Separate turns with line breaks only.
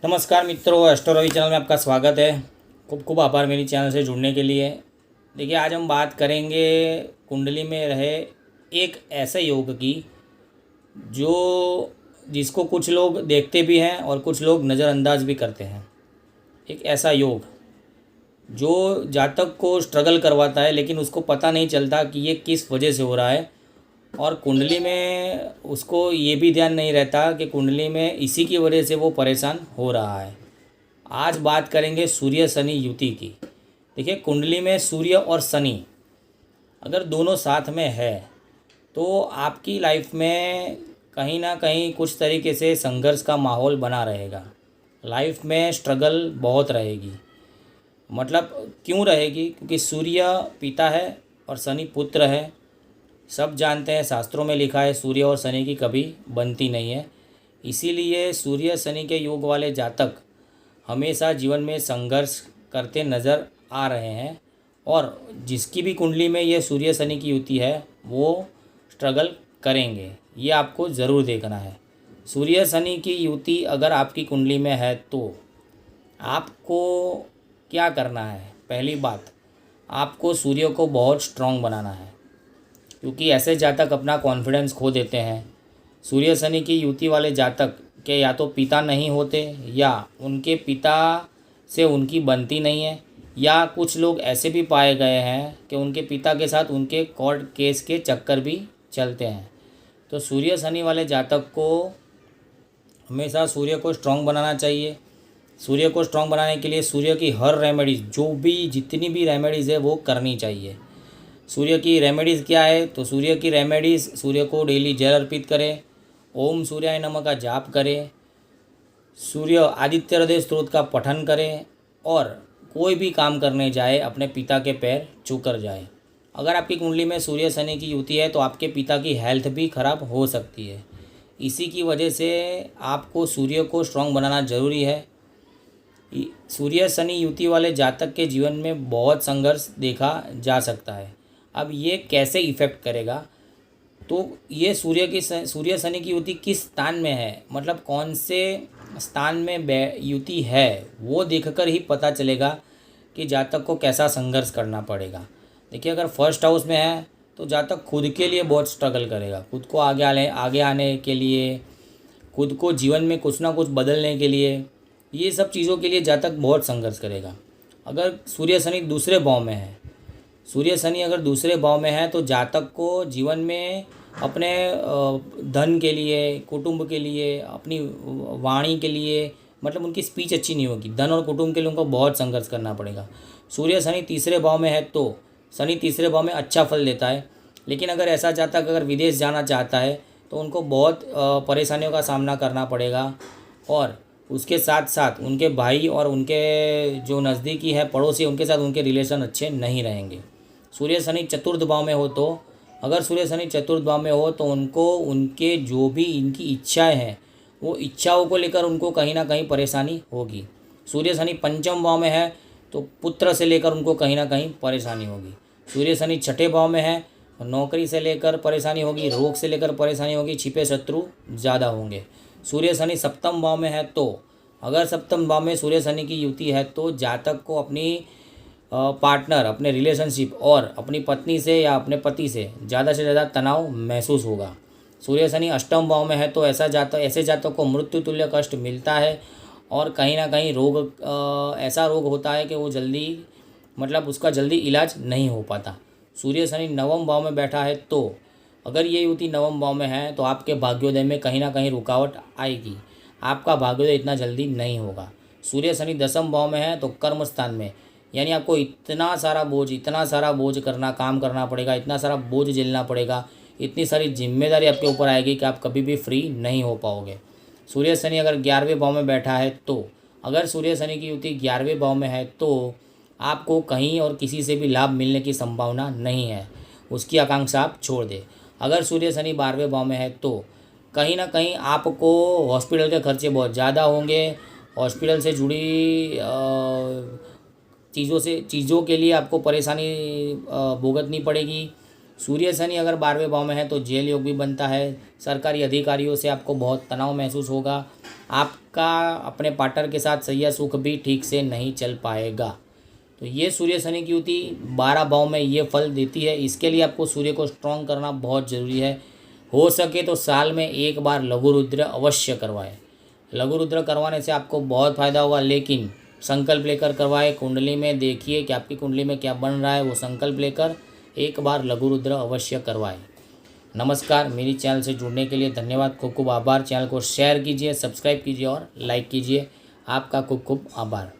नमस्कार मित्रों, astro Ravi channel में आपका स्वागत है। खूब खूब आभार मेरी चैनल से जुड़ने के लिए। देखिए, आज हम बात करेंगे कुंडली में रहे एक ऐसे योग की जो जिसको कुछ लोग देखते भी हैं और कुछ लोग नज़रअंदाज भी करते हैं। एक ऐसा योग जो जातक को स्ट्रगल करवाता है, लेकिन उसको पता नहीं चलता कि ये किस वजह से हो रहा है। और कुंडली में उसको ये भी ध्यान नहीं रहता कि कुंडली में इसी की वजह से वो परेशान हो रहा है। आज बात करेंगे सूर्य शनि युति की। देखिए, कुंडली में सूर्य और शनि अगर दोनों साथ में है तो आपकी लाइफ में कहीं ना कहीं कुछ तरीके से संघर्ष का माहौल बना रहेगा। लाइफ में स्ट्रगल बहुत रहेगी। मतलब क्यों रहेगी? क्योंकि सूर्य पिता है और शनि पुत्र है। सब जानते हैं, शास्त्रों में लिखा है सूर्य और शनि की कभी बनती नहीं है। इसीलिए सूर्य शनि के योग वाले जातक हमेशा जीवन में संघर्ष करते नज़र आ रहे हैं। और जिसकी भी कुंडली में ये सूर्य शनि की युति है वो स्ट्रगल करेंगे, ये आपको ज़रूर देखना है। सूर्य शनि की युति अगर आपकी कुंडली में है तो आपको क्या करना है? पहली बात, आपको सूर्य को बहुत स्ट्रांग बनाना है, क्योंकि ऐसे जातक अपना कॉन्फिडेंस खो देते हैं। सूर्य शनि की युति वाले जातक के या तो पिता नहीं होते, या उनके पिता से उनकी बनती नहीं है, या कुछ लोग ऐसे भी पाए गए हैं कि उनके पिता के साथ उनके कोर्ट केस के चक्कर भी चलते हैं। तो सूर्य शनि वाले जातक को हमेशा सूर्य को स्ट्रांग बनाना चाहिए। सूर्य को स्ट्रांग बनाने के लिए सूर्य की हर रेमेडीज़, जो भी जितनी भी रेमेडीज़ है वो करनी चाहिए। सूर्य की रेमेडीज़ क्या है? तो सूर्य की रेमेडीज़, सूर्य को डेली जल अर्पित करें, ओम सूर्याय नमः का जाप करें, सूर्य आदित्य हृदय स्तोत्र का पठन करें, और कोई भी काम करने जाए अपने पिता के पैर छू कर जाए। अगर आपकी कुंडली में सूर्य शनि की युति है तो आपके पिता की हेल्थ भी खराब हो सकती है। इसी की वजह से आपको सूर्य को स्ट्रांग बनाना ज़रूरी है। सूर्य शनि युति वाले जातक के जीवन में बहुत संघर्ष देखा जा सकता है। अब ये कैसे इफ़ेक्ट करेगा? तो ये सूर्य शनि की युति किस स्थान में है, मतलब कौन से स्थान में युति है, वो देखकर ही पता चलेगा कि जातक को कैसा संघर्ष करना पड़ेगा। देखिए, अगर फर्स्ट हाउस में है तो जातक खुद के लिए बहुत स्ट्रगल करेगा, खुद को आगे आने के लिए, खुद को जीवन में कुछ ना कुछ बदलने के लिए, ये सब चीज़ों के लिए जातक बहुत संघर्ष करेगा। अगर सूर्य शनि दूसरे भाव में है, सूर्य शनि अगर दूसरे भाव में है तो जातक को जीवन में अपने धन के लिए, कुटुंब के लिए, अपनी वाणी के लिए, मतलब उनकी स्पीच अच्छी नहीं होगी। धन और कुटुंब के लिए उनको बहुत संघर्ष करना पड़ेगा। सूर्य शनि तीसरे भाव में है तो शनि तीसरे भाव में अच्छा फल देता है, लेकिन अगर ऐसा जातक अगर विदेश जाना चाहता है तो उनको बहुत परेशानियों का सामना करना पड़ेगा। और उसके साथ साथ उनके भाई और उनके जो नज़दीकी है पड़ोसी, उनके साथ उनके रिलेशन अच्छे नहीं रहेंगे। सूर्य शनि चतुर्थ भाव में हो तो, अगर सूर्य शनि चतुर्थ भाव में हो तो उनको उनके जो भी इनकी इच्छाएं हैं वो इच्छाओं को लेकर उनको कहीं ना कहीं परेशानी होगी। सूर्य शनि पंचम भाव में है तो पुत्र से लेकर उनको कहीं ना कहीं परेशानी होगी। सूर्य शनि छठे भाव में है, नौकरी से लेकर परेशानी होगी, रोग से लेकर परेशानी होगी, छिपे शत्रु ज़्यादा होंगे। सूर्य शनि सप्तम भाव में है तो, अगर सप्तम भाव में सूर्य शनि की युति है तो जातक को अपनी पार्टनर, अपने रिलेशनशिप और अपनी पत्नी से या अपने पति से ज़्यादा तनाव महसूस होगा। सूर्य शनि अष्टम भाव में है तो ऐसे जातक को मृत्यु तुल्य कष्ट मिलता है, और कहीं ना कहीं ऐसा रोग होता है कि वो जल्दी, मतलब उसका जल्दी इलाज नहीं हो पाता। सूर्य शनि नवम भाव में बैठा है तो, अगर ये युति नवम भाव में है तो आपके भाग्योदय में कहीं ना कहीं रुकावट आएगी। आपका भाग्योदय इतना जल्दी नहीं होगा। सूर्य शनि दसम भाव में है तो कर्म स्थान में, यानी आपको इतना सारा बोझ काम करना पड़ेगा, इतना सारा बोझ झेलना पड़ेगा, इतनी सारी जिम्मेदारी आपके ऊपर आएगी कि आप कभी भी फ्री नहीं हो पाओगे। सूर्य शनि अगर 11वें भाव में बैठा है तो, अगर सूर्य शनि की युति 11वें भाव में है तो आपको कहीं और किसी से भी लाभ मिलने की संभावना नहीं है, उसकी आकांक्षा आप छोड़ दें। अगर सूर्य शनि 12वें भाव में है तो कहीं ना कहीं आपको हॉस्पिटल के खर्चे बहुत ज़्यादा होंगे। हॉस्पिटल से जुड़ी चीज़ों के लिए आपको परेशानी भुगतनी पड़ेगी। सूर्य शनि अगर 12वें भाव में है तो जेल योग भी बनता है। सरकारी अधिकारियों से आपको बहुत तनाव महसूस होगा। आपका अपने पार्टनर के साथ सैया सुख भी ठीक से नहीं चल पाएगा। तो ये सूर्य शनि की युति 12 भाव में ये फल देती है। इसके लिए आपको सूर्य को स्ट्रॉन्ग करना बहुत ज़रूरी है। हो सके तो साल में एक बार लघु रुद्र अवश्य करवाएं। लघु रुद्र करवाने से आपको बहुत फ़ायदा होगा, लेकिन संकल्प लेकर करवाएं। कुंडली में देखिए कि आपकी कुंडली में क्या बन रहा है, वो संकल्प लेकर एक बार लघु रुद्र अवश्य करवाएं। नमस्कार, मेरी चैनल से जुड़ने के लिए धन्यवाद। खूब खूब आभार। चैनल को शेयर कीजिए, सब्सक्राइब कीजिए और लाइक कीजिए। आपका खूब खूब आभार।